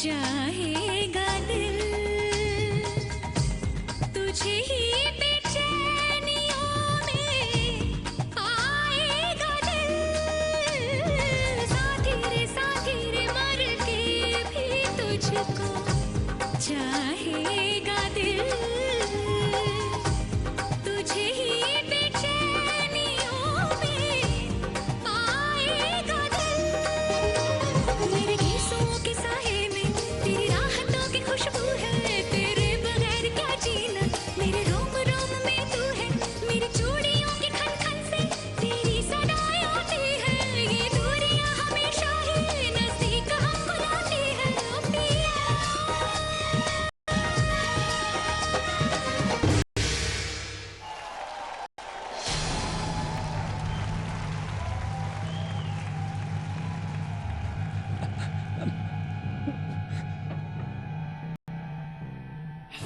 चाहेगा दिल तुझे ही बेचैनियों में आएगा दिल साथी रे मर के भी तुझको चाहेगा दिल तुझे ही बेचैनियों में आएगा दिल मेरे गीसों के साए तेरी राहतों की खुशबू है तेरे बगैर क्या जीना मेरे रोम रोम में तू है मेरी चूड़ियों की खन खन से तेरी सदाएं आती है ये दूरियां हमेशा ही नजदीक हमको लाती है ओ पिया